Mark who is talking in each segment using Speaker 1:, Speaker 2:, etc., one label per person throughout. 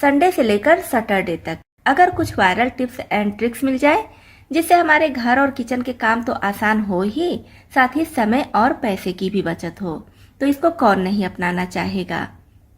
Speaker 1: Sunday से लेकर Saturday तक अगर कुछ वायरल टिप्स एंड ट्रिक्स मिल जाए जिससे हमारे घर और किचन के काम तो आसान हो ही, साथ ही समय और पैसे की भी बचत हो, तो इसको कौन नहीं अपनाना चाहेगा।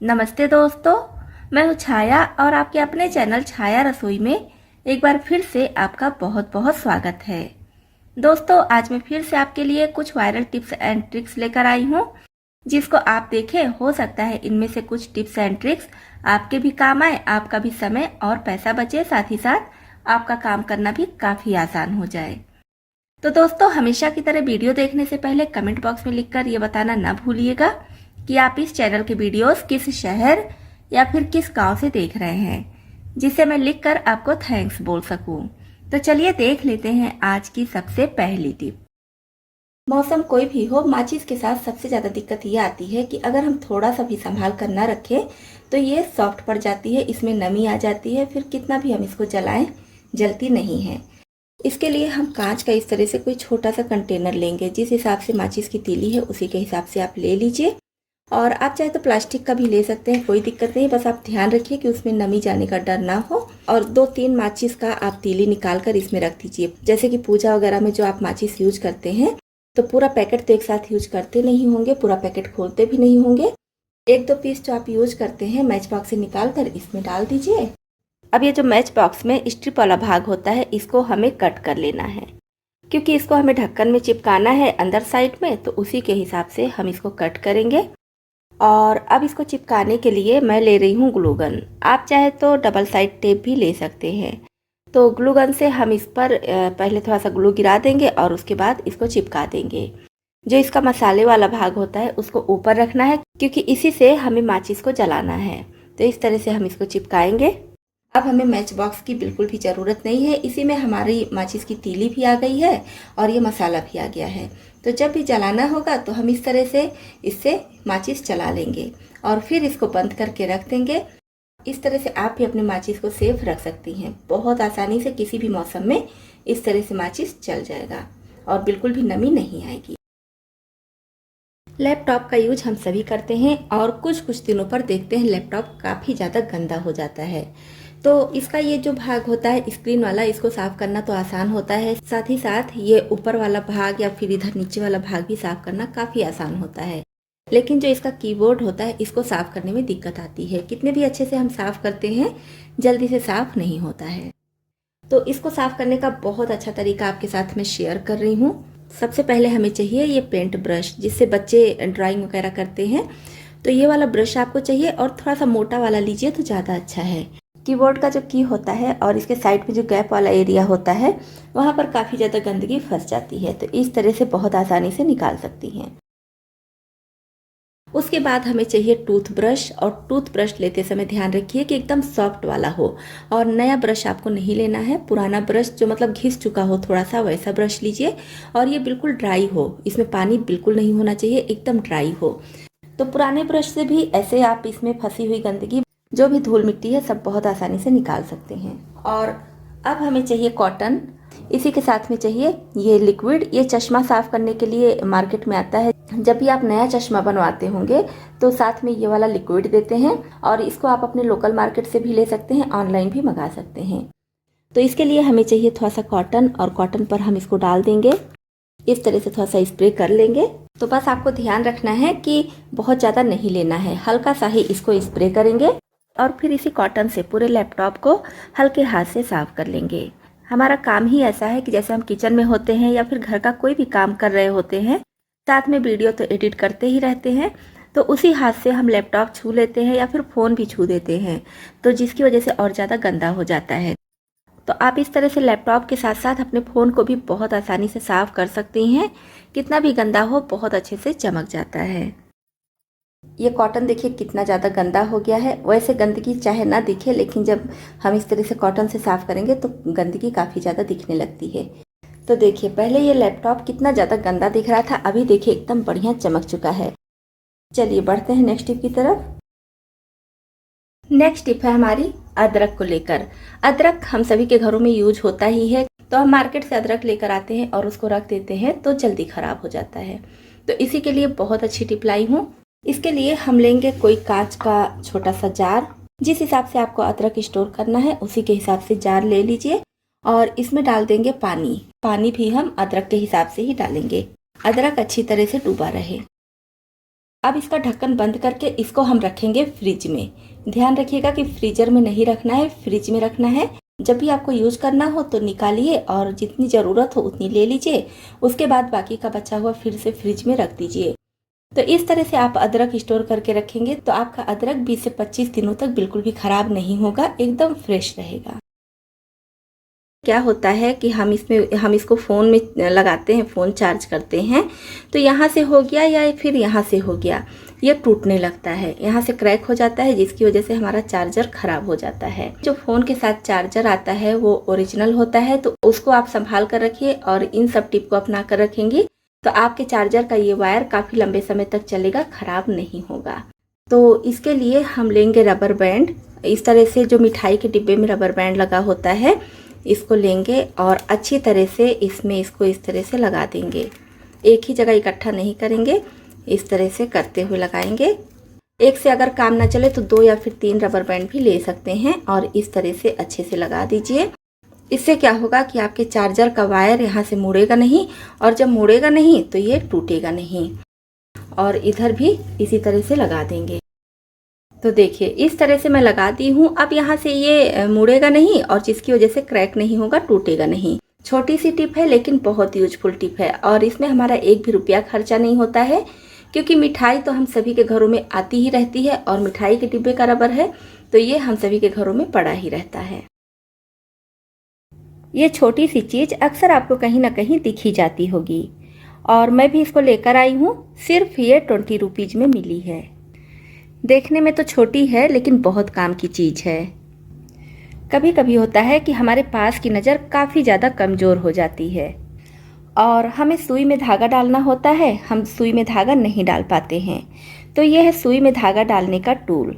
Speaker 1: नमस्ते दोस्तों, मैं हूँ छाया और आपके अपने चैनल छाया रसोई में एक बार फिर से आपका बहुत बहुत स्वागत है। दोस्तों, आज मैं फिर से आपके लिए कुछ वायरल टिप्स एंड ट्रिक्स लेकर आई हूँ जिसको आप देखें, हो सकता है इनमें से कुछ टिप्स एंड ट्रिक्स आपके भी काम आए, आपका भी समय और पैसा बचे, साथ ही साथ आपका काम करना भी काफी आसान हो जाए। तो दोस्तों, हमेशा की तरह वीडियो देखने से पहले कमेंट बॉक्स में लिखकर ये बताना ना भूलिएगा कि आप इस चैनल के वीडियोस किस शहर या फिर किस गांव से देख रहे हैं, जिससे मैं लिखकर आपको थैंक्स बोल सकूं। तो चलिए देख लेते हैं आज की सबसे पहली टिप। मौसम कोई भी हो, माचिस के साथ सबसे ज़्यादा दिक्कत ये आती है कि अगर हम थोड़ा सा भी संभाल कर ना रखें तो ये सॉफ्ट पड़ जाती है, इसमें नमी आ जाती है, फिर कितना भी हम इसको जलाएं जलती नहीं है। इसके लिए हम कांच का इस तरह से कोई छोटा सा कंटेनर लेंगे, जिस हिसाब से माचिस की तीली है उसी के हिसाब से आप ले लीजिए। और आप चाहे तो प्लास्टिक का भी ले सकते हैं, कोई दिक्कत नहीं, बस आप ध्यान रखिए कि उसमें नमी जाने का डर ना हो। और 2-3 माचिस का आप तीली निकाल कर इसमें रख दीजिए। जैसे कि पूजा वगैरह में जो आप माचिस यूज करते हैं तो पूरा पैकेट तो एक साथ यूज करते नहीं होंगे, पूरा पैकेट खोलते भी नहीं होंगे। 1-2 पीस जो आप यूज करते हैं मैच बॉक्स से निकाल कर इसमें डाल दीजिए। अब ये जो मैच बॉक्स में स्ट्रिप वाला भाग होता है इसको हमें कट कर लेना है, क्योंकि इसको हमें ढक्कन में चिपकाना है अंदर साइड में, तो उसी के हिसाब से हम इसको कट करेंगे। और अब इसको चिपकाने के लिए मैं ले रही हूँ ग्लू गन। आप चाहे तो डबल साइड टेप भी ले सकते हैं। तो ग्लू गन से हम इस पर पहले थोड़ा सा ग्लू गिरा देंगे और उसके बाद इसको चिपका देंगे। जो इसका मसाले वाला भाग होता है उसको ऊपर रखना है, क्योंकि इसी से हमें माचिस को जलाना है। तो इस तरह से हम इसको चिपकाएंगे। अब हमें मैच बॉक्स की बिल्कुल भी ज़रूरत नहीं है, इसी में हमारी माचिस की तीली भी आ गई है और ये मसाला भी आ गया है। तो जब भी जलाना होगा तो हम इस तरह से इससे माचिस जला लेंगे और फिर इसको बंद करके रख देंगे। इस तरह से आप भी अपने माचिस को सेफ रख सकती हैं। बहुत आसानी से किसी भी मौसम में इस तरह से माचिस जल जाएगा और बिल्कुल भी नमी नहीं आएगी। लैपटॉप का यूज हम सभी करते हैं और कुछ दिनों पर देखते हैं लैपटॉप काफ़ी ज़्यादा गंदा हो जाता है। तो इसका ये जो भाग होता है स्क्रीन वाला, इसको साफ करना तो आसान होता है, साथ ही साथ ये ऊपर वाला भाग या फिर इधर नीचे वाला भाग भी साफ करना काफ़ी आसान होता है। लेकिन जो इसका कीबोर्ड होता है इसको साफ करने में दिक्कत आती है। कितने भी अच्छे से हम साफ करते हैं जल्दी से साफ नहीं होता है। तो इसको साफ करने का बहुत अच्छा तरीका आपके साथ में शेयर कर रही हूँ। सबसे पहले हमें चाहिए ये पेंट ब्रश, जिससे बच्चे ड्राइंग वगैरह करते हैं। तो ये वाला ब्रश आपको चाहिए और थोड़ा सा मोटा वाला लीजिए तो ज़्यादा अच्छा है। कीबोर्ड का जो की होता है और इसके साइड में जो गैप वाला एरिया होता है वहाँ पर काफ़ी ज़्यादा गंदगी फंस जाती है, तो इस तरह से बहुत आसानी से निकाल सकती हैं। उसके बाद हमें चाहिए टूथब्रश, और टूथब्रश लेते समय ध्यान रखिए कि एकदम सॉफ्ट वाला हो और नया ब्रश आपको नहीं लेना है। पुराना ब्रश जो मतलब घिस चुका हो थोड़ा सा, वैसा ब्रश लीजिए और ये बिल्कुल ड्राई हो, इसमें पानी बिल्कुल नहीं होना चाहिए, एकदम ड्राई हो। तो पुराने ब्रश से भी ऐसे आप इसमें फंसी हुई गंदगी, जो भी धूल मिट्टी है, सब बहुत आसानी से निकाल सकते हैं। और अब हमें चाहिए कॉटन, इसी के साथ में चाहिए ये लिक्विड। ये चश्मा साफ करने के लिए मार्केट में आता है। जब भी आप नया चश्मा बनवाते होंगे तो साथ में ये वाला लिक्विड देते हैं और इसको आप अपने लोकल मार्केट से भी ले सकते हैं, ऑनलाइन भी मंगा सकते हैं। तो इसके लिए हमें चाहिए थोड़ा सा कॉटन, और कॉटन पर हम इसको डाल देंगे, इस तरह से थोड़ा सा स्प्रे कर लेंगे। तो बस आपको ध्यान रखना है कि बहुत ज़्यादा नहीं लेना है, हल्का सा ही इसको स्प्रे करेंगे और फिर इसी कॉटन से पूरे लैपटॉप को हल्के हाथ से साफ कर लेंगे। हमारा काम ही ऐसा है कि जैसे हम किचन में होते हैं या फिर घर का कोई भी काम कर रहे होते हैं, साथ में वीडियो तो एडिट करते ही रहते हैं, तो उसी हाथ से हम लैपटॉप छू लेते हैं या फिर फ़ोन भी छू देते हैं, तो जिसकी वजह से और ज़्यादा गंदा हो जाता है। तो आप इस तरह से लैपटॉप के साथ साथ अपने फ़ोन को भी बहुत आसानी से साफ कर सकती हैं। कितना भी गंदा हो बहुत अच्छे से चमक जाता है। ये कॉटन देखिए कितना ज़्यादा गंदा हो गया है। वैसे गंदगी चाहे ना दिखे, लेकिन जब हम इस तरह से कॉटन से साफ करेंगे तो गंदगी काफ़ी ज़्यादा दिखने लगती है। तो देखिए पहले ये लैपटॉप कितना ज़्यादा गंदा दिख रहा था, अभी देखिए एकदम बढ़िया चमक चुका है। चलिए बढ़ते हैं नेक्स्ट टिप की तरफ। नेक्स्ट टिप है हमारी अदरक को लेकर। अदरक हम सभी के घरों में यूज होता ही है, तो हम मार्केट से अदरक लेकर आते हैं और उसको रख देते हैं तो जल्दी ख़राब हो जाता है। तो इसी के लिए बहुत अच्छी टिप लाई हूँ। इसके लिए हम लेंगे कोई कांच का छोटा सा जार, जिस हिसाब से आपको अदरक स्टोर करना है उसी के हिसाब से जार ले लीजिए और इसमें डाल देंगे पानी। पानी भी हम अदरक के हिसाब से ही डालेंगे, अदरक अच्छी तरह से डूबा रहे। अब इसका ढक्कन बंद करके इसको हम रखेंगे फ्रिज में। ध्यान रखिएगा कि फ्रीजर में नहीं रखना है, फ्रिज में रखना है। जब भी आपको यूज करना हो तो निकालिए और जितनी ज़रूरत हो उतनी ले लीजिए, उसके बाद बाकी का बचा हुआ फिर से फ्रिज में रख दीजिए। तो इस तरह से आप अदरक स्टोर करके रखेंगे तो आपका अदरक 20 से 25 दिनों तक बिल्कुल भी खराब नहीं होगा, एकदम फ्रेश रहेगा। क्या होता है कि हम इसको फ़ोन में लगाते हैं, फ़ोन चार्ज करते हैं, तो यहाँ से हो गया या फिर यहाँ से हो गया, ये टूटने लगता है, यहाँ से क्रैक हो जाता है, जिसकी वजह से हमारा चार्जर ख़राब हो जाता है। जो फ़ोन के साथ चार्जर आता है वो ओरिजिनल होता है, तो उसको आप संभाल कर रखिए और इन सब टिप को अपना कर रखेंगी तो आपके चार्जर का ये वायर काफ़ी लंबे समय तक चलेगा, ख़राब नहीं होगा। तो इसके लिए हम लेंगे रबर बैंड। इस तरह से जो मिठाई के डिब्बे में रबर बैंड लगा होता है, इसको लेंगे और अच्छी तरह से इसमें इसको इस तरह से लगा देंगे। एक ही जगह इकट्ठा नहीं करेंगे, इस तरह से करते हुए लगाएंगे। एक से अगर काम ना चले तो 2 या फिर 3 रबर बैंड भी ले सकते हैं और इस तरह से अच्छे से लगा दीजिए। इससे क्या होगा कि आपके चार्जर का वायर यहाँ से मुड़ेगा नहीं और जब मुड़ेगा नहीं तो ये टूटेगा नहीं। और इधर भी इसी तरह से लगा देंगे। तो देखिए इस तरह से मैं लगा दी हूँ। अब यहाँ से ये मुड़ेगा नहीं और जिसकी वजह से क्रैक नहीं होगा, टूटेगा नहीं। छोटी सी टिप है लेकिन बहुत यूजफुल टिप है और इसमें हमारा 1 भी रुपया खर्चा नहीं होता है, क्योंकि मिठाई तो हम सभी के घरों में आती ही रहती है और मिठाई के डिब्बे का रबर है तो ये हम सभी के घरों में पड़ा ही रहता है। ये छोटी सी चीज़ अक्सर आपको कहीं ना कहीं दिखी जाती होगी और मैं भी इसको लेकर आई हूँ। सिर्फ ये 20 रुपीज़ में मिली है। देखने में तो छोटी है लेकिन बहुत काम की चीज़ है। कभी कभी होता है कि हमारे पास की नज़र काफ़ी ज़्यादा कमज़ोर हो जाती है और हमें सुई में धागा डालना होता है, हम सुई में धागा नहीं डाल पाते हैं। तो ये है सुई में धागा डालने का टूल।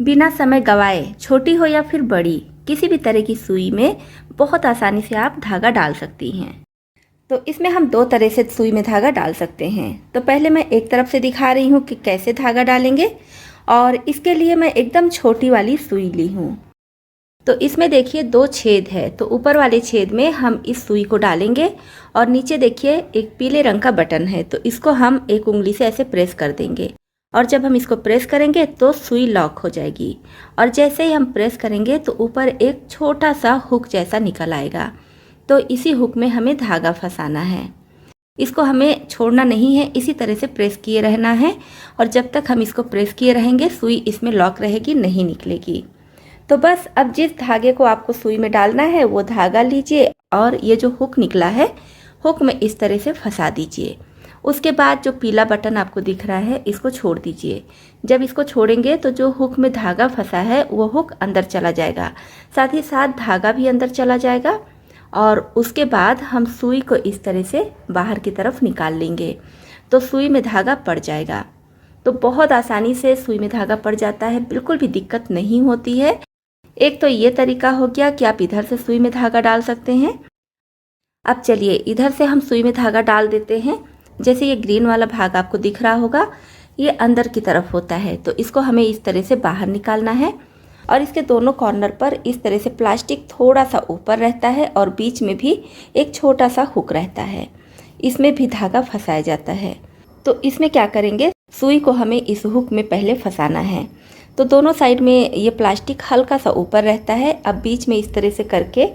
Speaker 1: बिना समय गवाए, छोटी हो या फिर बड़ी, किसी भी तरह की सुई में बहुत आसानी से आप धागा डाल सकती हैं। तो इसमें हम 2 तरह से सुई में धागा डाल सकते हैं। तो पहले मैं एक तरफ से दिखा रही हूँ कि कैसे धागा डालेंगे और इसके लिए मैं एकदम छोटी वाली सुई ली हूँ। तो इसमें देखिए 2 छेद है, तो ऊपर वाले छेद में हम इस सुई को डालेंगे और नीचे देखिए एक पीले रंग का बटन है, तो इसको हम एक उंगली से ऐसे प्रेस कर देंगे और जब हम इसको प्रेस करेंगे तो सुई लॉक हो जाएगी और जैसे ही हम प्रेस करेंगे तो ऊपर एक छोटा सा हुक जैसा निकल आएगा। तो इसी हुक में हमें धागा फंसाना है। इसको हमें छोड़ना नहीं है, इसी तरह से प्रेस किए रहना है और जब तक हम इसको प्रेस किए रहेंगे सुई इसमें लॉक रहेगी, नहीं निकलेगी। तो बस अब जिस धागे को आपको सुई में डालना है वो धागा लीजिए और ये जो हुक निकला है, हुक में इस तरह से फंसा दीजिए। उसके बाद जो पीला बटन आपको दिख रहा है इसको छोड़ दीजिए। जब इसको छोड़ेंगे तो जो हुक में धागा फंसा है वो हुक अंदर चला जाएगा, साथ ही साथ धागा भी अंदर चला जाएगा और उसके बाद हम सुई को इस तरह से बाहर की तरफ निकाल लेंगे तो सुई में धागा पड़ जाएगा। तो बहुत आसानी से सुई में धागा पड़ जाता है, बिल्कुल भी दिक्कत नहीं होती है। एक तो ये तरीका हो गया कि आप इधर से सुई में धागा डाल सकते हैं। अब चलिए इधर से हम सुई में धागा डाल देते हैं। जैसे ये ग्रीन वाला भाग आपको दिख रहा होगा, ये अंदर की तरफ होता है, तो इसको हमें इस तरह से बाहर निकालना है और इसके दोनों कॉर्नर पर इस तरह से प्लास्टिक थोड़ा सा ऊपर रहता है और बीच में भी एक छोटा सा हुक रहता है, इसमें भी धागा फंसाया जाता है। तो इसमें क्या करेंगे, सुई को हमें इस हुक में पहले फंसाना है। तो दोनों साइड में ये प्लास्टिक हल्का सा ऊपर रहता है। अब बीच में इस तरह से करके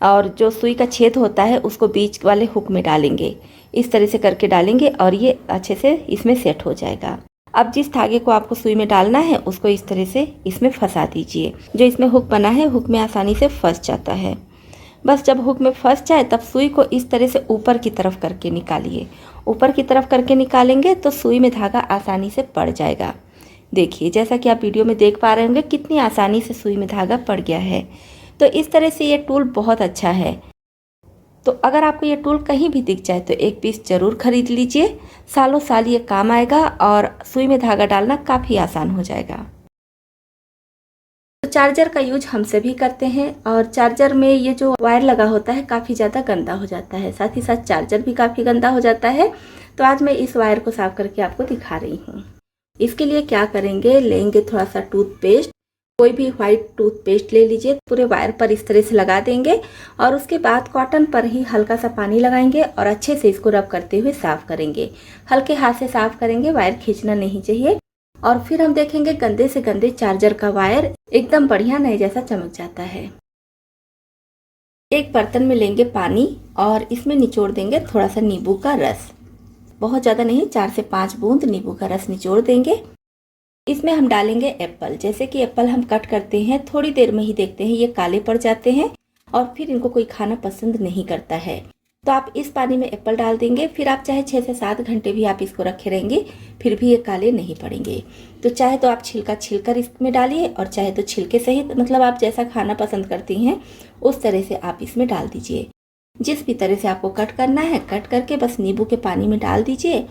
Speaker 1: और जो सुई का छेद होता है उसको बीच वाले हुक में डालेंगे, इस तरह से करके डालेंगे और ये अच्छे से इसमें सेट हो जाएगा। अब जिस धागे को आपको सुई में डालना है उसको इस तरह से इसमें फंसा दीजिए। जो इसमें हुक बना है हुक में आसानी से फंस जाता है। बस जब हुक में फंस जाए तब सुई को इस तरह से ऊपर की तरफ करके निकालिए। ऊपर की तरफ करके निकालेंगे तो सुई में धागा आसानी से पड़ जाएगा। देखिए जैसा कि आप वीडियो में देख पा रहे होंगे कितनी आसानी से सुई में धागा पड़ गया है। तो इस तरह से ये टूल बहुत अच्छा है। तो अगर आपको ये टूल कहीं भी दिख जाए तो एक पीस ज़रूर खरीद लीजिए, सालों साल ये काम आएगा और सुई में धागा डालना काफ़ी आसान हो जाएगा। तो चार्जर का यूज हम सभी करते हैं और चार्जर में ये जो वायर लगा होता है काफ़ी ज़्यादा गंदा हो जाता है, साथ ही साथ चार्जर भी काफ़ी गंदा हो जाता है। तो आज मैं इस वायर को साफ करके आपको दिखा रही हूँ। इसके लिए क्या करेंगे, लेंगे थोड़ा सा टूथपेस्ट कोई भी व्हाइट टूथपेस्ट ले लीजिए, पूरे वायर पर इस तरह से लगा देंगे और उसके बाद कॉटन पर ही हल्का सा पानी लगाएंगे और अच्छे से इसको रब करते हुए साफ करेंगे। हल्के हाथ से साफ करेंगे, वायर खींचना नहीं चाहिए। और फिर हम देखेंगे गंदे से गंदे चार्जर का वायर एकदम बढ़िया नए जैसा चमक जाता है। एक बर्तन में लेंगे पानी और इसमें निचोड़ देंगे थोड़ा सा नींबू का रस। बहुत ज़्यादा नहीं, 4 से 5 बूंद नींबू का रस निचोड़ देंगे। इसमें हम डालेंगे एप्पल। जैसे कि एप्पल हम कट करते हैं, थोड़ी देर में ही देखते हैं ये काले पड़ जाते हैं और फिर इनको कोई खाना पसंद नहीं करता है। तो आप इस पानी में एप्पल डाल देंगे, फिर आप चाहे 6 से 7 घंटे भी आप इसको रखे रहेंगे, फिर भी ये काले नहीं पड़ेंगे। तो चाहे तो आप छिलका छिलकर इसमें डालिए और चाहे तो छिलके सहित, मतलब आप जैसा खाना पसंद करती हैं उस तरह से आप इसमें डाल दीजिए। जिस भी तरह से आपको कट करना है, कट करके बस नींबू के पानी में डाल दीजिए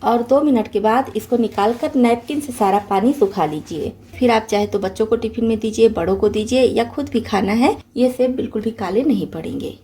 Speaker 1: और 2 मिनट के बाद इसको निकाल कर नैपकिन से सारा पानी सुखा लीजिए। फिर आप चाहे तो बच्चों को टिफिन में दीजिए, बड़ों को दीजिए या खुद भी खाना है, ये सेब बिल्कुल भी काले नहीं पड़ेंगे।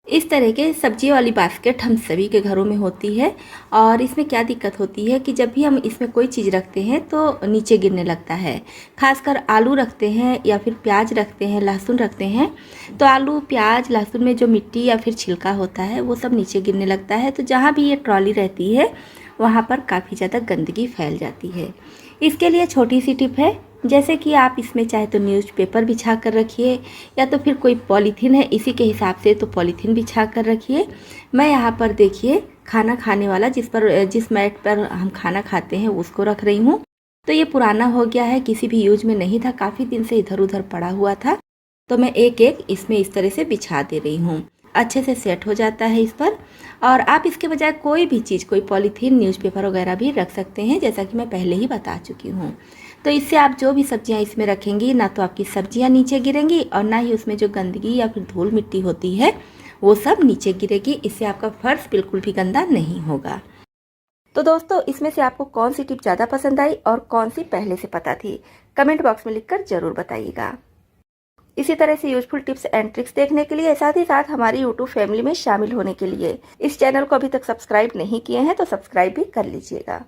Speaker 1: इस तरह के सब्जी वाली बास्केट हम सभी के घरों में होती है और इसमें क्या दिक्कत होती है कि जब भी हम इसमें कोई चीज़ रखते हैं तो नीचे गिरने लगता है। खासकर आलू रखते हैं या फिर प्याज रखते हैं, लहसुन रखते हैं, तो आलू, प्याज, लहसुन में जो मिट्टी या फिर छिलका होता है वो सब नीचे गिरने लगता है। तो जहाँ भी ये ट्रॉली रहती है वहाँ पर काफ़ी ज़्यादा गंदगी फैल जाती है। इसके लिए छोटी सी टिप है, जैसे कि आप इसमें चाहे तो न्यूज़पेपर बिछा कर रखिए या तो फिर कोई पॉलीथीन है इसी के हिसाब से तो पॉलीथीन बिछा कर रखिए। मैं यहाँ पर देखिए खाना खाने वाला जिस मैट पर हम खाना खाते हैं उसको रख रही हूँ। तो ये पुराना हो गया है, किसी भी यूज में नहीं था, काफ़ी दिन से इधर उधर पड़ा हुआ था। तो मैं एक एक इसमें इस तरह से बिछा दे रही हूँ, अच्छे से सेट हो जाता है इस पर। और आप इसके बजाय कोई भी चीज़, कोई पॉलीथीन, न्यूज़पेपर वगैरह भी रख सकते हैं, जैसा कि मैं पहले ही बता चुकी हूँ। तो इससे आप जो भी सब्जियां इसमें रखेंगी, ना तो आपकी सब्जियां नीचे गिरेंगी और ना ही उसमें जो गंदगी या फिर धूल मिट्टी होती है वो सब नीचे गिरेगी। इससे आपका फर्श बिल्कुल भी गंदा नहीं होगा। तो दोस्तों, इसमें से आपको कौन सी टिप ज़्यादा पसंद आई और कौन सी पहले से पता थी, कमेंट बॉक्स में लिखकर ज़रूर बताइएगा। इसी तरह से यूजफुल टिप्स एंड ट्रिक्स देखने के लिए, साथ ही साथ हमारी यूट्यूब फैमिली में शामिल होने के लिए इस चैनल को अभी तक सब्सक्राइब नहीं किए हैं तो सब्सक्राइब भी कर लीजिएगा।